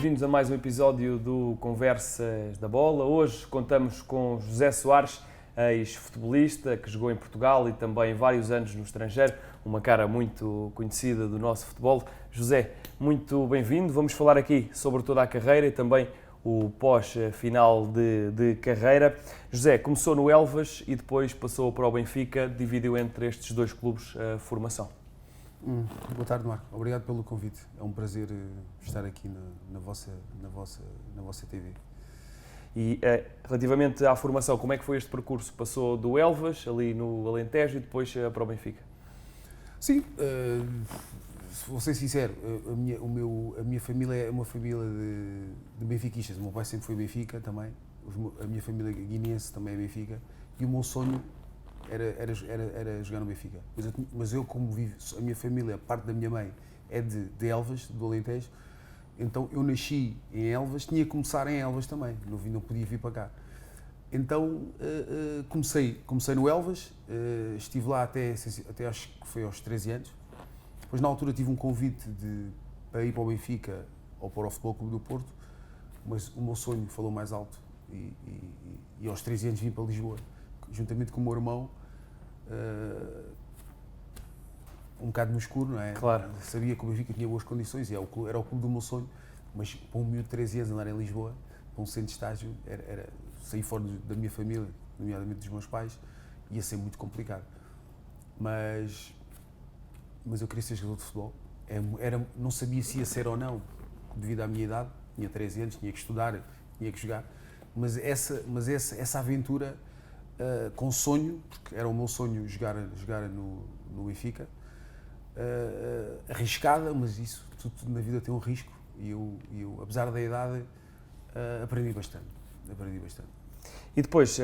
bem-vindos a mais um episódio do Conversas da Bola. Hoje contamos com José Soares, ex-futebolista que jogou em Portugal e também vários anos no estrangeiro, uma cara muito conhecida do nosso futebol. José, muito bem-vindo. Vamos falar aqui sobre toda a carreira e também o pós-final de carreira. José começou no Elvas e depois passou para o Benfica, dividiu entre estes dois clubes a formação. Boa tarde, Marco. Obrigado pelo convite. É um prazer estar aqui na vossa TV. E relativamente à formação, como é que foi este percurso? Passou do Elvas, ali no Alentejo, e depois para o Benfica? Sim, vou ser sincero, a minha família é uma família de benfiquistas. O meu pai sempre foi Benfica também, a minha família guineense também é Benfica, e o meu sonho era jogar no Benfica. Mas eu como vivo, a minha família, a parte da minha mãe é de Elvas, do Alentejo, então eu nasci em Elvas, tinha que começar em Elvas também, não podia vir para cá. Então comecei no Elvas, estive lá até acho que foi aos 13 anos. Depois na altura tive um convite para ir para o Benfica ou para o Futebol Clube do Porto, mas o meu sonho falou mais alto e aos 13 anos vim para Lisboa, juntamente com o meu irmão, um bocado no escuro, não é? Claro. Sabia que o Benfica tinha boas condições e era o clube do meu sonho, mas para um miúdo de 13 anos andar em Lisboa, para um centro de estágio, era sair fora da minha família, nomeadamente dos meus pais, ia ser muito complicado. Mas eu queria ser jogador de futebol. Não sabia se ia ser ou não, devido à minha idade, tinha 13 anos, tinha que estudar, tinha que jogar, mas essa aventura com sonho, porque era o meu sonho jogar no Benfica, arriscada, mas isso tudo na vida tem um risco e eu apesar da idade, aprendi bastante. E depois,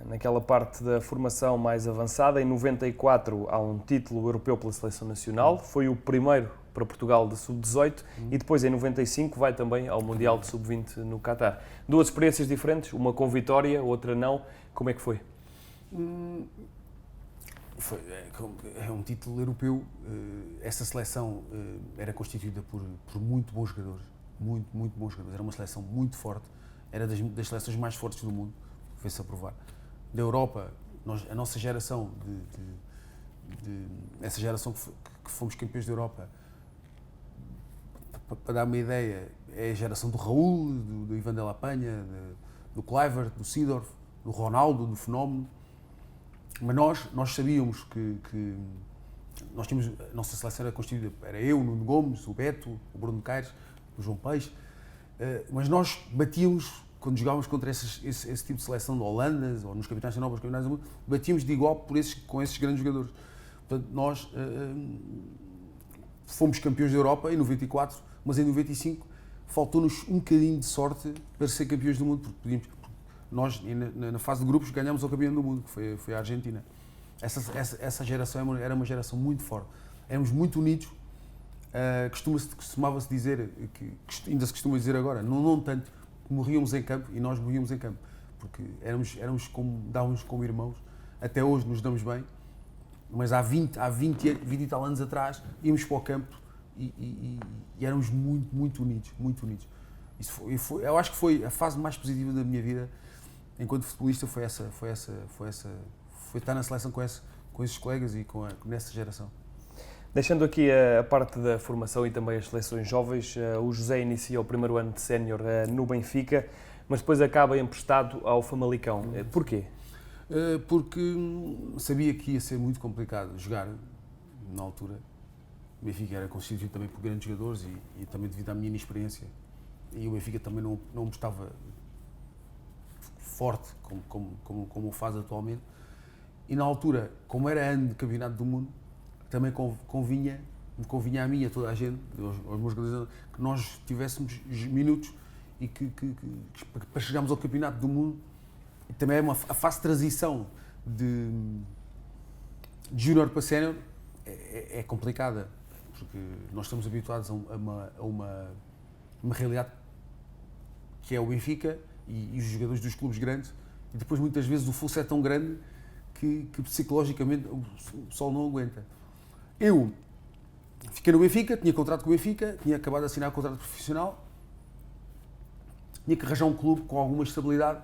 naquela parte da formação mais avançada, em 94 há um título europeu pela Seleção Nacional, foi o primeiro para Portugal de Sub-18 e depois em 95 vai também ao Mundial de Sub-20 no Qatar. Duas experiências diferentes, uma com vitória, outra não. Como é que foi? É um título europeu. Essa seleção era constituída por muito bons jogadores, muito bons jogadores. Era uma seleção muito forte, era das seleções mais fortes do mundo, foi-se a provar. Da Europa, a nossa geração, essa geração que fomos campeões da Europa, para dar uma ideia, é a geração do Raul, do Ivan de la Penha, do Kluivert, do Seedorf, do Ronaldo, do Fenómeno. Mas nós sabíamos que nós tínhamos, a nossa seleção era constituída, era eu, o Nuno Gomes, o Beto, o Bruno Caires, o João Peixe, mas nós batíamos, quando jogávamos contra esse tipo de seleção de Holanda, ou nos campeonatos da Nova, nos campeonatos do mundo, batíamos de igual com esses grandes jogadores. Portanto, nós fomos campeões da Europa em 94, mas em 95 faltou-nos um bocadinho de sorte para ser campeões do mundo, porque podíamos. Nós, na fase de grupos, ganhámos ao campeão do mundo, que foi a Argentina. Essa geração era uma geração muito forte. Éramos muito unidos. Costumava-se dizer, que ainda se costuma dizer agora, não tanto, que morríamos em campo, e nós morríamos em campo. Porque dávamos como irmãos. Até hoje nos damos bem. Mas há 20 e tal anos atrás, íamos para o campo e éramos muito unidos. Eu acho que foi a fase mais positiva da minha vida enquanto futebolista, foi estar na seleção com esses colegas e nessa geração. Deixando aqui a parte da formação e também as seleções jovens, o José inicia o primeiro ano de sénior no Benfica, mas depois acaba emprestado ao Famalicão. Porquê? Porque sabia que ia ser muito complicado jogar na altura. O Benfica era constituído também por grandes jogadores e também devido à minha inexperiência. E o Benfica também não estava forte como o faz atualmente. E na altura, como era ano de Campeonato do Mundo, também me convinha a mim e a toda a gente, aos meus jogadores, que nós tivéssemos minutos e que para chegarmos ao Campeonato do Mundo. E também a fase de transição de júnior para sénior é complicada, porque nós estamos habituados a uma realidade que é o Benfica e os jogadores dos clubes grandes, e depois muitas vezes o fosso é tão grande que psicologicamente o pessoal não aguenta. Eu fiquei no Benfica, tinha contrato com o Benfica, tinha acabado de assinar o contrato profissional tinha que arranjar um clube com alguma estabilidade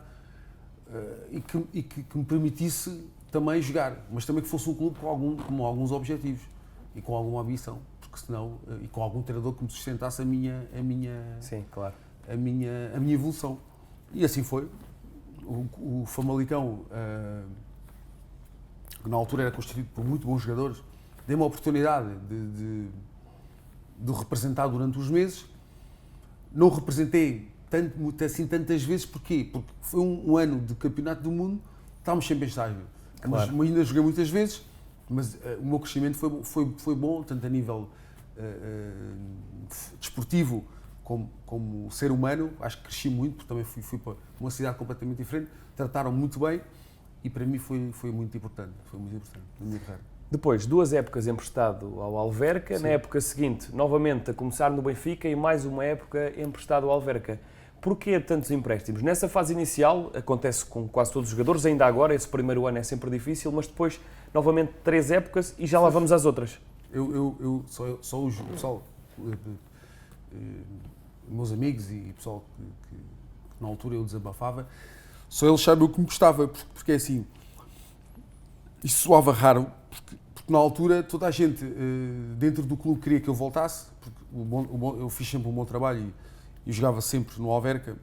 e que me permitisse também jogar, mas também que fosse um clube com alguns objetivos e com alguma ambição, porque senão, e com algum treinador que me sustentasse Sim, claro. a minha evolução. E assim foi. O Famalicão, que na altura era constituído por muito bons jogadores, deu-me a oportunidade de o representar durante os meses. Não o representei tantas vezes, porquê? Porque foi um ano de campeonato do mundo, estávamos sempre em estágio. Claro. Mas ainda joguei muitas vezes, mas o meu crescimento foi bom, tanto a nível desportivo como ser humano. Acho que cresci muito, porque também fui para uma cidade completamente diferente, trataram muito bem e para mim foi muito importante na minha carreira. Depois, 2 épocas emprestado ao Alverca, Sim. na época seguinte, novamente a começar no Benfica e mais uma época emprestado ao Alverca. Porquê tantos empréstimos? Nessa fase inicial, acontece com quase todos os jogadores, ainda agora, esse primeiro ano é sempre difícil, mas depois, novamente, 3 épocas e já lá vamos às outras. Só o pessoal, meus amigos e pessoal que na altura eu desabafava, só eles sabem o que me gostava, porque é assim, isto soava raro, porque na altura toda a gente dentro do clube queria que eu voltasse, porque eu fiz sempre um bom trabalho e jogava sempre no Alverca.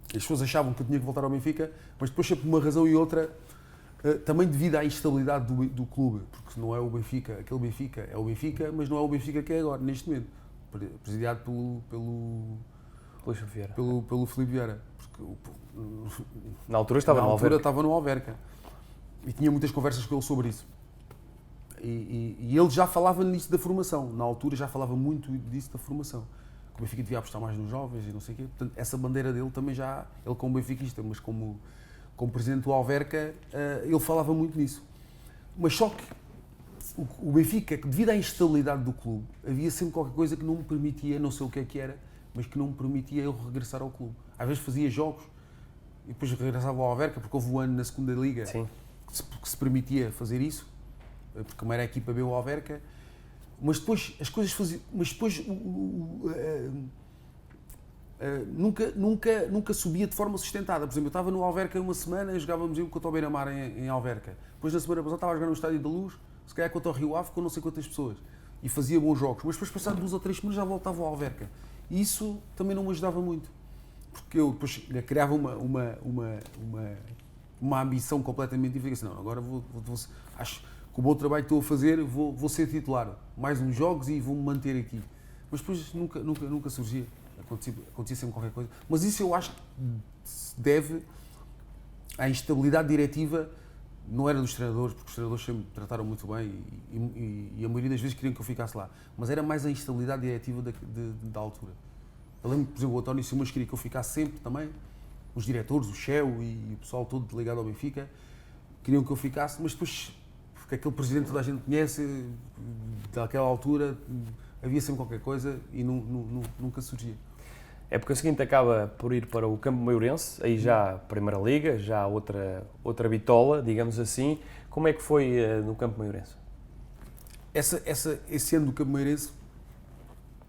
As pessoas achavam que eu tinha que voltar ao Benfica, mas depois sempre por uma razão e outra, também devido à instabilidade do clube, porque não é o Benfica, aquele Benfica é o Benfica, mas não é o Benfica que é agora, neste momento, presidiado pelo Filipe Vieira. Porque Na altura estava no Alverca e tinha muitas conversas com ele sobre isso. E ele já falava nisso da formação, na altura já falava muito disso da formação. Que o Benfica devia apostar mais nos jovens e não sei o quê. Portanto, essa bandeira dele também já, ele como benfiquista, mas como presidente do Alverca, ele falava muito nisso. Mas só que o Benfica, devido à instabilidade do clube, havia sempre qualquer coisa que não me permitia, não sei o que é que era, mas que não me permitia eu regressar ao clube. Às vezes fazia jogos e depois regressava ao Alverca, porque houve um ano na segunda Liga que se permitia fazer isso, porque como era a equipa B o Alverca, mas depois as coisas faziam, mas depois nunca subia de forma sustentada. Por exemplo, eu estava no Alverca uma semana, jogávamos contra o Beira-Mar em Alverca. Depois na semana passada estava a jogar no Estádio da Luz, se calhar contra o Rio Ave, com não sei quantas pessoas. E fazia bons jogos. Mas depois, passado 2 ou 3 semanas, já voltava ao Alverca. E isso também não me ajudava muito. Porque eu depois criava uma ambição completamente diferente. Não, agora acho que o bom trabalho que estou a fazer, vou ser titular. Mais uns jogos e vou-me manter aqui. Mas depois nunca surgia. Acontecia sempre qualquer coisa. Mas isso eu acho que se deve à instabilidade diretiva. Não era dos treinadores, porque os treinadores sempre me trataram muito bem e a maioria das vezes queriam que eu ficasse lá. Mas era mais a instabilidade diretiva da altura. Eu lembro, por exemplo, o António Simões queria que eu ficasse sempre também. Os diretores, o Cheu e o pessoal todo ligado ao Benfica queriam que eu ficasse, mas depois, porque aquele presidente toda a gente conhece, daquela altura, havia sempre qualquer coisa e nunca surgia. A época seguinte acaba por ir para o Campo Maiorense, aí já Primeira Liga, já outra bitola, digamos assim. Como é que foi no Campo Maiorense? Esse ano do Campo Maiorense,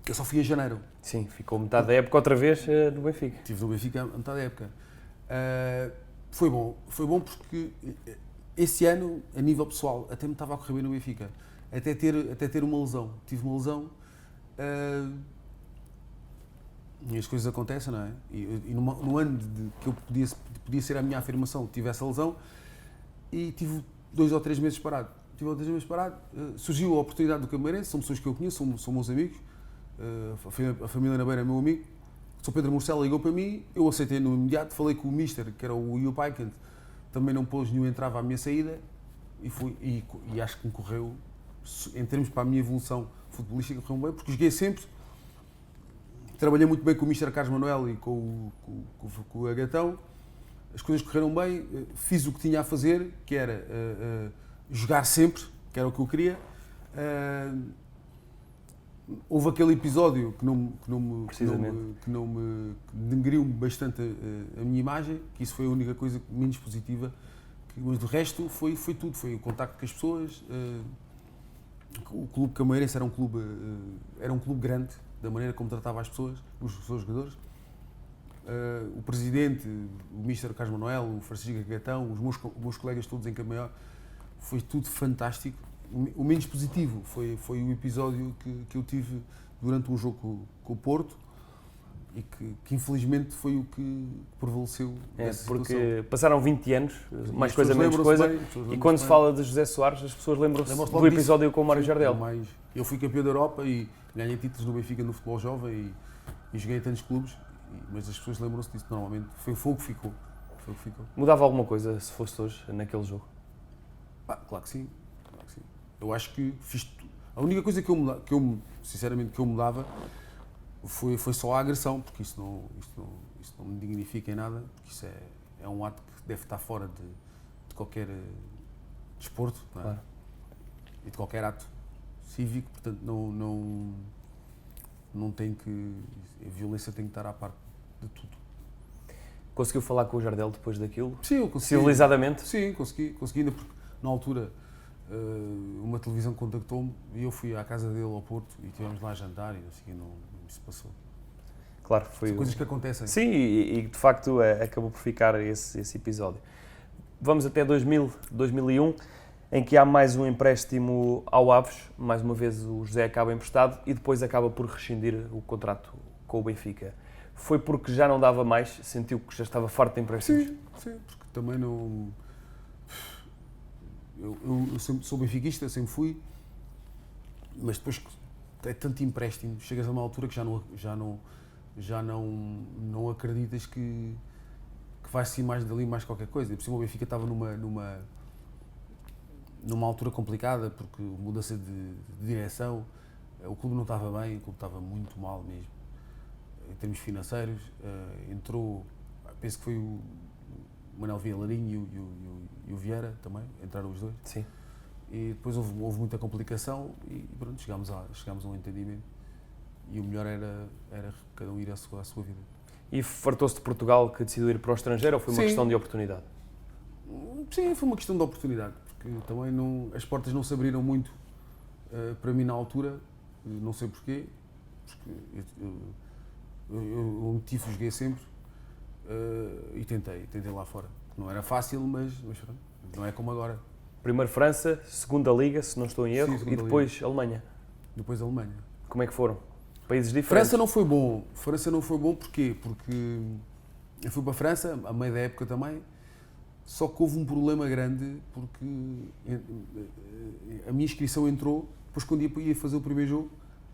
eu só fui em janeiro. Sim, ficou metade da época outra vez no Benfica. Estive no Benfica a metade da época. Foi bom porque esse ano, a nível pessoal, até me estava a correr bem no Benfica. Até ter uma lesão. Tive uma lesão. E as coisas acontecem, não é? E no ano que eu podia ser a minha afirmação, tive essa lesão e tive 2 ou 3 meses parado. Surgiu a oportunidade do Campo Maiorense, são pessoas que eu conheço, são meus amigos. A família na Beira é meu amigo. O Sr. Pedro Morcelo ligou para mim, eu aceitei no imediato, falei com o Mister, que era o Iu Paikant, também não pôs nenhum entrave à minha saída e acho que me correu, em termos para a minha evolução futebolística, correu bem, porque joguei sempre. Trabalhei muito bem com o Mister Carlos Manuel e com o Agatão, as coisas correram bem, fiz o que tinha a fazer, que era jogar sempre, que era o que eu queria. Houve aquele episódio que denegriu bastante a minha imagem, que isso foi a única coisa menos positiva, mas do resto foi tudo, foi o contacto com as pessoas. O Clube Cameirense era um clube grande, da maneira como tratava as pessoas, os seus jogadores. o presidente, o Mister Carlos Manuel, o Francisco Gagatão, os meus colegas todos em Camaior, foi tudo fantástico. O menos positivo foi o episódio que eu tive durante um jogo com o Porto e que infelizmente foi o que prevaleceu nessa porque situação. passaram 20 anos, mais coisa, menos coisa, e quando se fala de José Soares, as pessoas lembram-se do episódio com o Mário Jardel. Eu fui campeão da Europa e ganhei títulos no Benfica no futebol jovem e joguei em tantos clubes, mas as pessoas lembram-se disso normalmente. Foi o que ficou. Mudava alguma coisa se fosse hoje naquele jogo? Claro que sim. Eu acho que fiz. A única coisa que eu sinceramente mudava foi só a agressão, porque isso não me dignifica em nada, porque isso é um ato que deve estar fora de qualquer desporto, não é? Claro. E de qualquer ato cívico, portanto não tem que. A violência tem que estar à parte de tudo. Conseguiu falar com o Jardel depois daquilo? Sim, eu consegui. Civilizadamente? Sim, consegui ainda porque na altura uma televisão contactou-me e eu fui à casa dele ao Porto e estivemos lá a jantar e assim, não se passou. Claro, foi. São coisas que acontecem. Sim, e de facto acabou por ficar esse episódio. Vamos até 2001, em que há mais um empréstimo ao Aves, mais uma vez o José acaba emprestado e depois acaba por rescindir o contrato com o Benfica. Foi porque já não dava mais, sentiu que já estava farto de empréstimos? Sim, porque também não... Eu sempre sou benfiquista, sempre fui, mas depois é tanto empréstimo, chegas a uma altura que já não acreditas que vai sair mais dali mais qualquer coisa. E por cima o Benfica estava numa altura complicada, porque mudança de direção, o clube não estava bem, o clube estava muito mal mesmo, em termos financeiros. Entrou, penso que foi o Manuel Villarinho e o Vieira também, entraram os dois. Sim. E depois houve muita complicação e pronto, chegámos a um entendimento e o melhor era cada um ir à sua vida. E fartou-se de Portugal que decidiu ir para o estrangeiro ou foi uma questão de oportunidade? Sim, foi uma questão de oportunidade, porque também as portas não se abriram muito para mim na altura, não sei porquê, porque eu joguei sempre e tentei lá fora. Não era fácil, mas não é como agora. Primeiro França, segunda Liga, se não estou em erro, e depois Liga. Alemanha. Depois Alemanha. Como é que foram? Países diferentes? França não foi bom, porquê? Porque eu fui para a França, a meio da época também, só que houve um problema grande, porque a minha inscrição entrou, depois quando ia fazer o primeiro jogo,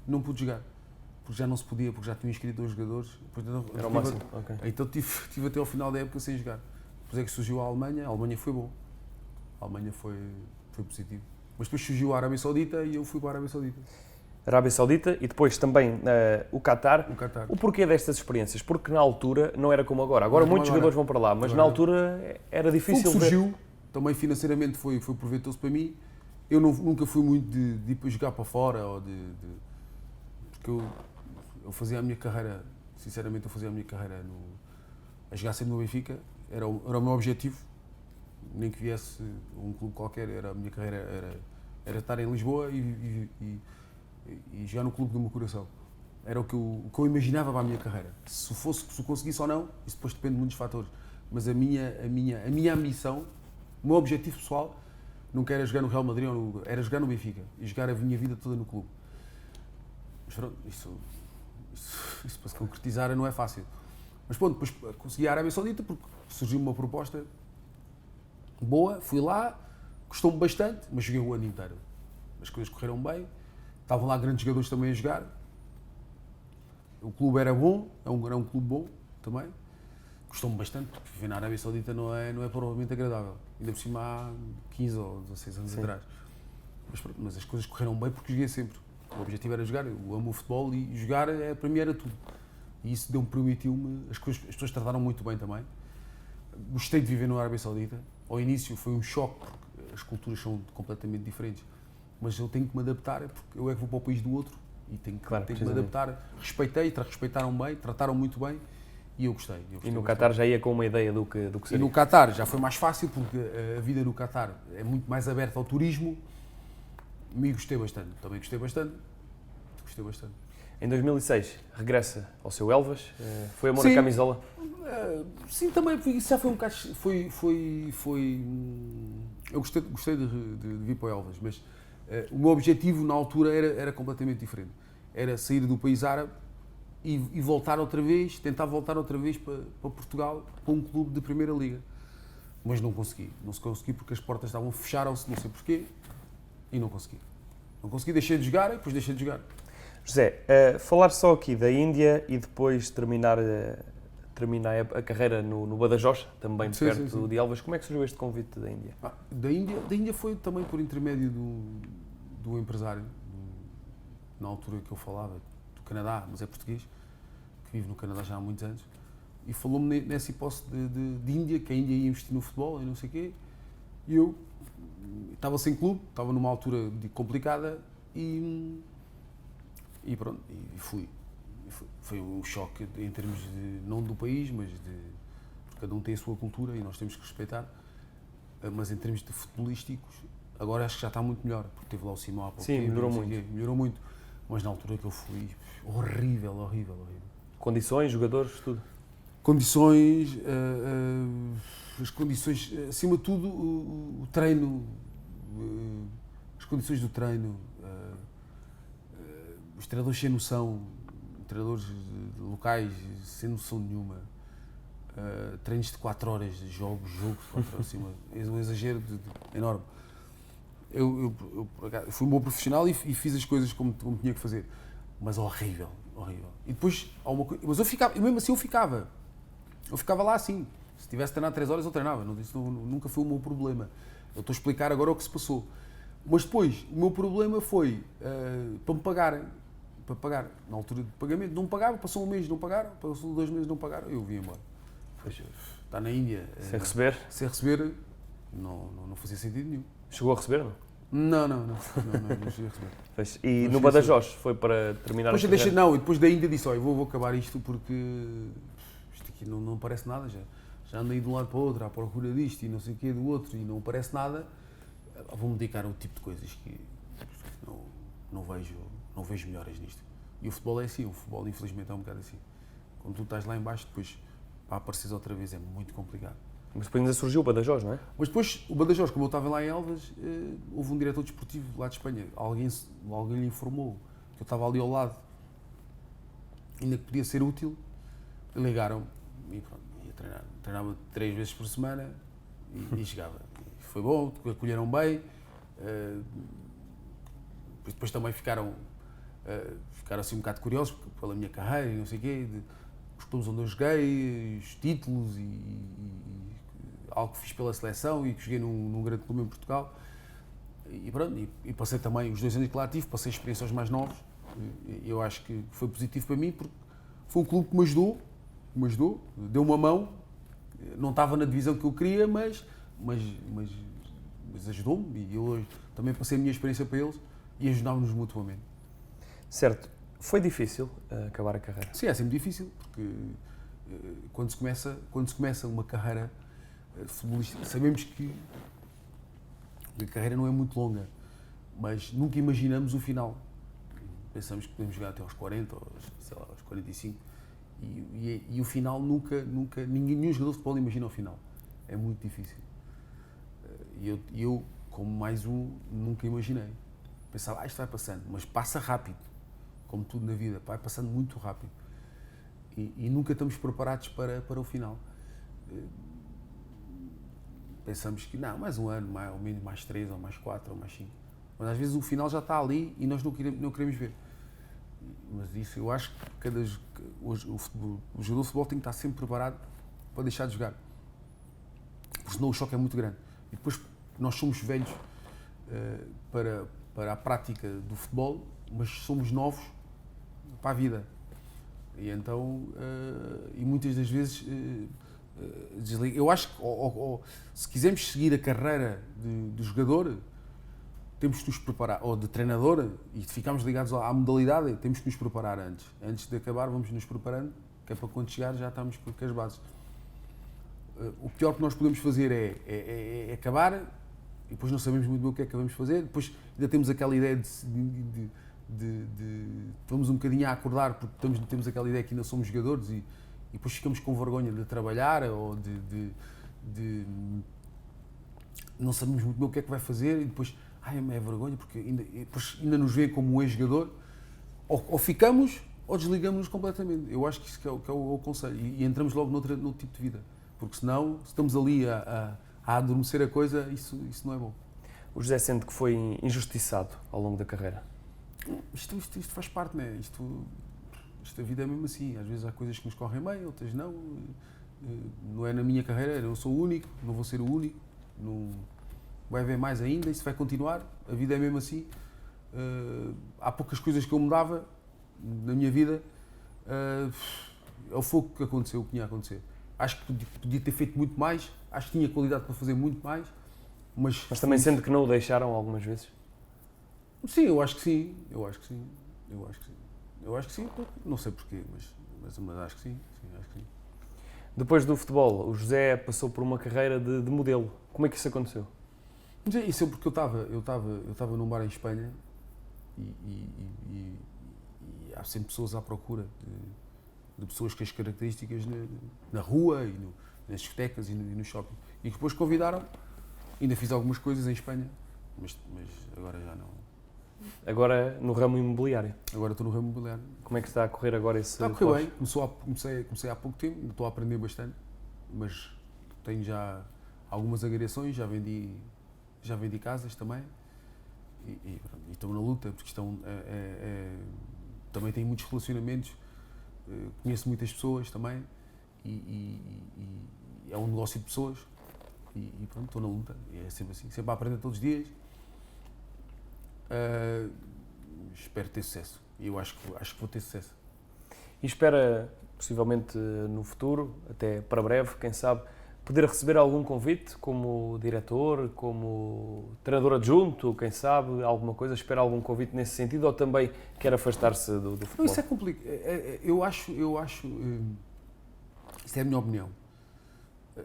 não pude jogar. Porque já não se podia, porque já tinham inscrito 2 jogadores. Era o máximo, ok. Então tive até ao final da época sem jogar. Depois é que surgiu a Alemanha foi bom. A Alemanha foi positivo. Mas depois surgiu a Arábia Saudita e eu fui para a Arábia Saudita. Arábia Saudita e depois também o Qatar. O porquê destas experiências? Porque na altura não era como agora. Agora muitos jogadores vão para lá, mas na altura era difícil ver. Surgiu, também financeiramente foi proveitoso para mim. Eu nunca fui muito de ir para jogar para fora, porque eu fazia a minha carreira, sinceramente eu fazia a minha carreira a jogar sempre no Benfica, era o meu objetivo, nem que viesse um clube qualquer, a minha carreira era estar em Lisboa e jogar no clube do meu coração. Era o que eu imaginava para a minha carreira. Se eu conseguisse ou não, isso depois depende de muitos fatores, mas a minha ambição, o meu objetivo pessoal, nunca era jogar no Real Madrid, era jogar no Benfica e jogar a minha vida toda no clube. Mas pronto, isso para se concretizar não é fácil. Mas pronto, depois consegui a Arábia Saudita porque surgiu uma proposta boa, fui lá, gostou-me bastante, mas joguei o ano inteiro. As coisas correram bem, estavam lá grandes jogadores também a jogar. O clube era bom, era um clube bom também. Gostou-me bastante, porque viver na Arábia Saudita não é provavelmente agradável. Ainda por cima há 15 ou 16 anos atrás. Mas as coisas correram bem porque joguei sempre. O objetivo era jogar, eu amo o futebol e jogar para mim era tudo. E isso permitiu-me, as pessoas trataram muito bem também. Gostei de viver na Arábia Saudita. Ao início foi um choque, porque as culturas são completamente diferentes. Mas eu tenho que me adaptar, porque eu é que vou para o país do outro e tenho que me adaptar. Respeitaram bem, trataram muito bem e eu gostei. E no Qatar já ia com uma ideia do que seria? E no Qatar já foi mais fácil, porque a vida no Qatar é muito mais aberta ao turismo. E gostei bastante, também gostei bastante. Em 2006, regressa ao seu Elvas, foi amor Sim. à camisola? Sim, também, isso já foi um bocado, eu gostei de vir para o Elvas, mas o meu objetivo na altura era completamente diferente. Era sair do país árabe e voltar outra vez, tentar voltar outra vez para Portugal, para um clube de Primeira Liga. Mas não consegui porque as portas fecharam-se, não sei porquê, e não consegui. Não consegui, deixei de jogar e depois deixei de jogar. José, falar só aqui da Índia e depois terminar a carreira no Badajoz, também de perto de Elvas. Como é que surgiu este convite da Índia? Da Índia foi também por intermédio do empresário, na altura que eu falava, do Canadá, mas é português, que vive no Canadá já há muitos anos, e falou-me nessa hipótese de Índia, que a Índia ia investir no futebol e não sei o quê, e eu estava sem clube, estava numa altura complicada e pronto, e fui. Foi um choque em termos não do país, mas porque cada um tem a sua cultura e nós temos que respeitar, mas em termos de futebolísticos, agora acho que já está muito melhor, porque teve lá o Simão há pouco tempo. Sim, melhorou muito. Mas na altura que eu fui, horrível. Condições, jogadores, tudo? Condições, as condições, acima de tudo, o treino, as condições do treino, os treinadores sem noção, treinadores locais sem noção nenhuma, treinos de 4 horas de jogo de 4 horas, assim, um exagero enorme. Eu fui um bom profissional e fiz as coisas como tinha que fazer, mas horrível. E depois, mas mesmo assim eu ficava lá assim. Se tivesse treinado 3 horas eu treinava, isso nunca foi o meu problema. Eu estou a explicar agora o que se passou. Mas depois, o meu problema foi para me pagarem. Para pagar, na altura de pagamento, não pagavam, passou um mês, não pagaram, passou 2 meses, não pagaram, eu vim embora. Está na Índia. Sem receber? Sem receber, não fazia sentido nenhum. Chegou a receber, não? Não cheguei a receber. E no Badajoz, foi para terminar a carreira? E depois da Índia disse, olha, vou acabar isto porque isto aqui não parece nada, já andei de um lado para o outro, à procura disto e não sei o quê do outro e não parece nada, vou-me dedicar a outro tipo de coisas que não vejo melhoras nisto. E o futebol é assim, o futebol infelizmente é um bocado assim. Quando tu estás lá em baixo, depois para apareceres outra vez é muito complicado. Mas depois ainda surgiu o Badajoz, não é? Mas depois, o Badajoz, como eu estava lá em Elvas, houve um diretor desportivo lá de Espanha. Alguém lhe informou que eu estava ali ao lado, ainda que podia ser útil. Ligaram-me e pronto, ia treinar. Treinava 3 vezes por semana e chegava. E foi bom, acolheram bem. Depois também ficaram assim um bocado curiosos pela minha carreira e não sei o quê, os clubes onde eu joguei, os títulos e algo que fiz pela seleção e que joguei num grande clube em Portugal. E pronto, e passei também os 2 anos que lá tive, passei experiências aos mais novos. Eu acho que foi positivo para mim porque foi um clube que me ajudou, deu uma mão, não estava na divisão que eu queria, mas ajudou-me e eu hoje também passei a minha experiência para eles e ajudámos-nos mutuamente. Certo. Foi difícil acabar a carreira? Sim, é sempre difícil, porque quando se começa uma carreira futebolística, sabemos que a carreira não é muito longa, mas nunca imaginamos o final. Pensamos que podemos jogar até aos 40, ou, sei lá, aos 45, e o final nenhum jogador de futebol imagina o final. É muito difícil. E eu, como mais um, nunca imaginei. Pensava, isto vai passando, mas passa rápido. Como tudo na vida, vai passando muito rápido. E nunca estamos preparados para o final. Pensamos que, não, mais um ano, ao menos mais 3, ou mais 4, ou mais 5. Mas às vezes o final já está ali e nós não queremos ver. Mas isso, eu acho que o jogador de futebol tem que estar sempre preparado para deixar de jogar. Porque senão o choque é muito grande. E depois nós somos velhos para a prática do futebol, mas somos novos para a vida. E então, e muitas das vezes desliga. Eu acho que se quisermos seguir a carreira de jogador, temos que nos preparar, ou de treinador, e ficarmos ligados à modalidade, temos que nos preparar antes. Antes de acabar, vamos nos preparando, que é para quando chegar já estamos com as bases. O pior que nós podemos fazer é acabar, e depois não sabemos muito bem o que é que vamos fazer, depois ainda temos aquela ideia de vamos um bocadinho a acordar porque temos aquela ideia que ainda somos jogadores e depois ficamos com vergonha de trabalhar ou de não sabemos muito bem o que é que vai fazer e depois é vergonha porque ainda nos vê como um ex-jogador, ou ficamos ou desligamos-nos completamente. Eu acho que isso que é o conselho e entramos logo noutro tipo de vida, porque senão se estamos ali a adormecer a coisa, isso não é bom. O José sente que foi injustiçado ao longo da carreira? Isto faz parte, não é? Isto a vida é mesmo assim. Às vezes há coisas que nos correm bem, outras não. Não é na minha carreira, eu sou o único, não vou ser o único. Não vai haver mais ainda, isso vai continuar. A vida é mesmo assim. Há poucas coisas que eu mudava na minha vida. Foi o que aconteceu, o que tinha a acontecer. Acho que podia ter feito muito mais, acho que tinha qualidade para fazer muito mais. Mas também sente que não o deixaram algumas vezes? Sim, eu acho que sim. Não sei porquê, mas acho que sim. Depois do futebol, o José passou por uma carreira de modelo. Como é que isso aconteceu? Isso é porque eu estava num bar em Espanha e há sempre pessoas à procura de pessoas com as características na rua e nas discotecas e no shopping. E depois convidaram, ainda fiz algumas coisas em Espanha, mas agora já não. Agora no ramo imobiliário? Agora estou no ramo imobiliário. Como é que está a correr agora esse? Está a correr bem, comecei há pouco tempo, estou a aprender bastante, mas tenho já algumas angariações, já vendi casas também e estou na luta, porque também tenho muitos relacionamentos, conheço muitas pessoas também e é um negócio de pessoas e pronto, estou na luta, e é sempre assim, sempre a aprender todos os dias. Espero ter sucesso e eu acho que vou ter sucesso. E espera, possivelmente no futuro, até para breve, quem sabe, poder receber algum convite como diretor, como treinador adjunto, quem sabe, alguma coisa, espera algum convite nesse sentido ou também quer afastar-se do futebol? Não, isso é complicado. Eu acho, isso é a minha opinião,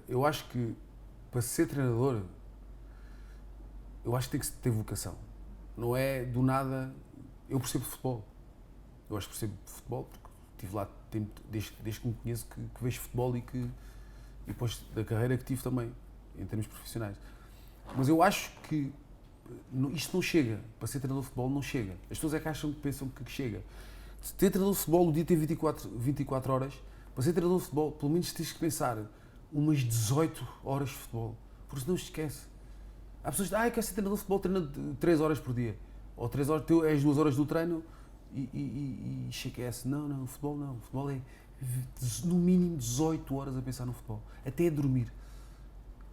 eu acho que para ser treinador, eu acho que tem que ter vocação. Não é do nada. Eu percebo futebol. Eu acho que percebo futebol porque estive lá desde que me conheço que vejo futebol e depois da carreira que tive também, em termos profissionais. Mas eu acho que isto não chega. Para ser treinador de futebol não chega. As pessoas é que pensam que chega. Se ter treinador de futebol, o dia tem 24 horas. Para ser treinador de futebol, pelo menos tens que pensar umas 18 horas de futebol. Porque senão se esquece. Há pessoas que dizem, quero ser treinador de futebol, treina 3 horas por dia. Ou 3 horas, és 2 horas do treino e esquece. Não, futebol não. Futebol é no mínimo 18 horas a pensar no futebol. Até a dormir.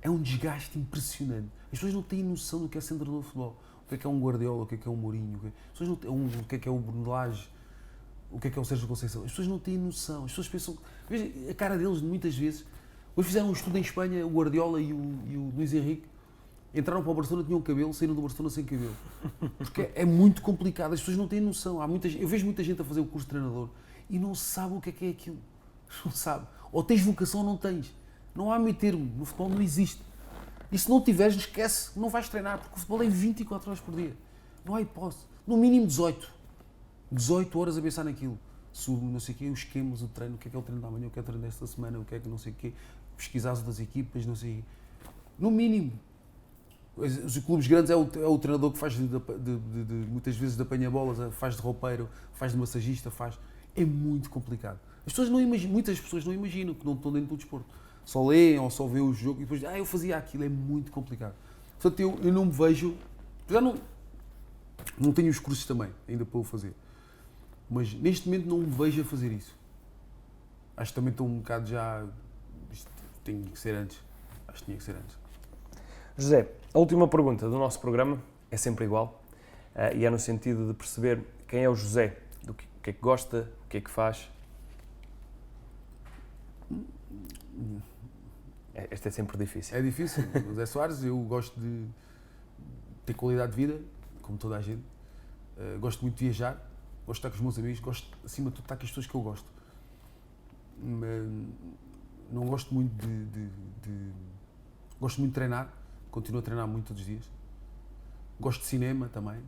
É um desgaste impressionante. As pessoas não têm noção do que é ser treinador de futebol. O que é um Guardiola, o que é um Mourinho, as pessoas não têm, o que é um Bruno Lage, o que é o Sérgio Conceição. As pessoas não têm noção. As pessoas pensam... Veja a cara deles muitas vezes. Hoje fizeram um estudo em Espanha, o Guardiola e o Luís Henrique. Entraram para o Barcelona, tinham cabelo, saíram do Barcelona sem cabelo. Porque é muito complicado, as pessoas não têm noção. Eu vejo muita gente a fazer o curso de treinador e não sabe o que é aquilo. Não sabe. Ou tens vocação ou não tens. Não há meio termo. No futebol não existe. E se não tiveres, esquece. Não vais treinar, porque o futebol é 24 horas por dia. Não há hipótese. No mínimo 18. 18 horas a pensar naquilo. Não sei o quê, os esquemas, o treino, o que é o treino da manhã, o que é o treino desta semana, o que é que não sei o quê. Pesquisar as das equipas, não sei o quê. No mínimo. Os clubes grandes é o treinador que faz muitas vezes de apanha-bolas, faz de roupeiro, faz de massagista, é muito complicado. As pessoas não imaginam, muitas pessoas não imaginam que não estão dentro do desporto. Só leem ou só veem o jogo e depois eu fazia aquilo, é muito complicado. Portanto, eu não me vejo, já não tenho os cursos também ainda para o fazer, mas neste momento não me vejo a fazer isso. Acho que também estou um bocado já, isto tem que ser antes, acho que tinha que ser antes. José, a última pergunta do nosso programa é sempre igual e é no sentido de perceber quem é o José, do que é que gosta, o que é que faz. Esta é sempre difícil. É difícil. José Soares, eu gosto de ter qualidade de vida, como toda a gente. Gosto muito de viajar, gosto de estar com os meus amigos, gosto, acima de tudo, de estar com as pessoas que eu gosto. Não gosto muito Gosto muito de treinar. Continuo a treinar muito todos os dias. Gosto de cinema também.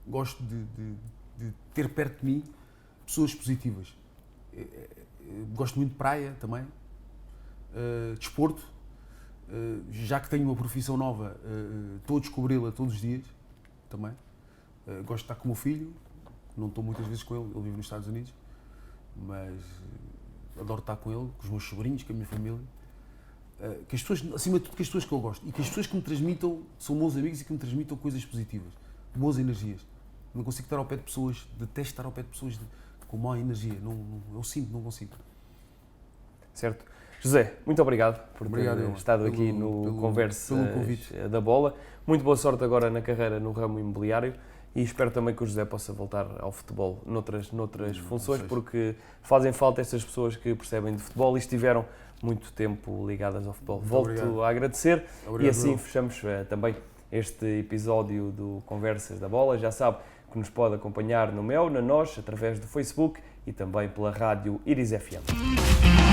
Gosto de de ter perto de mim pessoas positivas. Gosto muito de praia também, desporto, já que tenho uma profissão nova, estou a descobri-la todos os dias também. Gosto de estar com o meu filho, não estou muitas vezes com ele vive nos Estados Unidos, mas adoro estar com ele, com os meus sobrinhos, com a minha família. Que as pessoas, acima de tudo, que as pessoas que eu gosto e que as pessoas que me transmitam, são meus amigos e que me transmitam coisas positivas, boas energias. Não consigo estar ao pé de pessoas, detesto estar ao pé de pessoas com má energia, eu sinto, não consigo. Certo. José, muito obrigado por ter estado aqui no Conversas da Bola. Muito boa sorte agora na carreira no ramo imobiliário e espero também que o José possa voltar ao futebol noutras funções, porque fazem falta estas pessoas que percebem de futebol e estiveram muito tempo ligadas ao futebol. Volto a agradecer e assim fechamos também este episódio do Conversas da Bola. Já sabe que nos pode acompanhar no Mel, na Nós, através do Facebook e também pela rádio Iris FM.